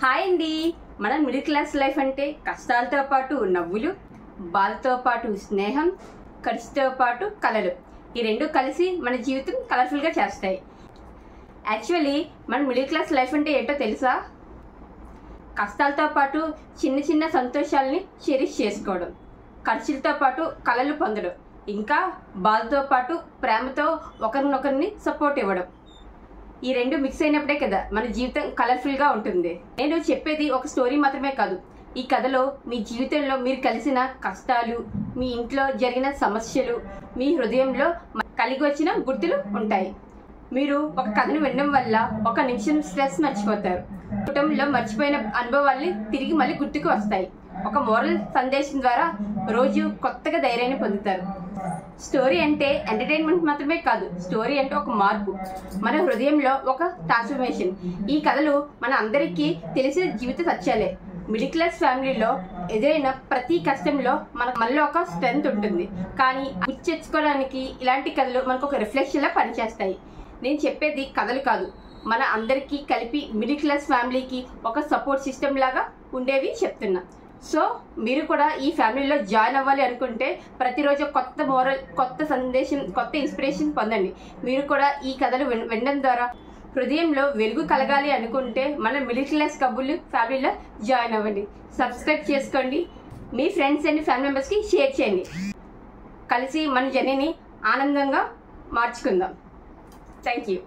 Hi అండి. మన middle class life అంటే కష్టాలతో పాటు నవ్వులు, బాధతో పాటు స్నేహం, ఖర్చుతో పాటు కళలు, ఈ రెండు కలిసి మన జీవితం కలర్ఫుల్గా చేస్తాయి. యాక్చువల్లీ మన మిడిల్ క్లాస్ లైఫ్ అంటే ఏంటో తెలుసా? కష్టాలతో పాటు చిన్న చిన్న సంతోషాలని చెరిష్ చేసుకోవడం, ఖర్చులతో పాటు కళలు పొందడం, ఇంకా బాధతో పాటు ప్రేమతో ఒకరినొకరిని సపోర్ట్ ఇవ్వడం. ఈ రెండు మిక్స్ అయినప్పుడే కదా మన జీవితం కలర్ఫుల్గా ఉంటుంది. నేను చెప్పేది ఒక స్టోరీ మాత్రమే కాదు. ఈ కథలో మీ జీవితంలో మీరు కలిసిన కష్టాలు, మీ ఇంట్లో జరిగిన సమస్యలు, మీ హృదయంలో కలిగి వచ్చిన గుర్తులు ఉంటాయి. మీరు ఒక కథను వినడం వల్ల ఒక నిమిషం స్ట్రెస్ మర్చిపోతారు. కుటుంబంలో మర్చిపోయిన అనుభవాల్ని తిరిగి మళ్ళీ గుర్తుకు వస్తాయి. ఒక మోరల్ సందేశం ద్వారా రోజు కొత్తగా ధైర్యాన్ని పొందుతారు. స్టోరీ అంటే ఎంటర్టైన్మెంట్ మాత్రమే కాదు, స్టోరీ అంటే ఒక మార్పు, మన హృదయంలో ఒక ట్రాన్స్ఫర్మేషన్. ఈ కథలు మన అందరికీ తెలిసిన జీవిత సత్యాలే. మిడిల్ క్లాస్ ఫ్యామిలీలో ఎదురైన ప్రతి కష్టంలో మనలో ఒక స్ట్రెంగ్త్ ఉంటుంది. కానీ గుర్తించుకోవడానికి ఇలాంటి కథలు మనకు ఒక రిఫ్లెక్షన్లా పనిచేస్తాయి. నేను చెప్పేది కథలు కాదు, మన అందరికీ కలిపి మిడిల్ క్లాస్ ఫ్యామిలీకి ఒక సపోర్ట్ సిస్టమ్ లాగా ఉండేవి చెప్తున్నా. సో మీరు కూడా ఈ ఫ్యామిలీలో జాయిన్ అవ్వాలి అనుకుంటే ప్రతిరోజు కొత్త మోరల్, కొత్త సందేశం, కొత్త ఇన్స్పిరేషన్ పొందండి. మీరు కూడా ఈ కథలు వినడం ద్వారా హృదయంలో వెలుగు కలగాలి అనుకుంటే మన మిడిల్ క్లాస్ కబుర్లు ఫ్యామిలీలో జాయిన్ అవ్వండి. సబ్స్క్రైబ్ చేసుకోండి, మీ ఫ్రెండ్స్ అండ్ ఫ్యామిలీ మెంబర్స్కి షేర్ చేయండి. కలిసి మన జర్నీని ఆనందంగా మార్చుకుందాం. Thank you.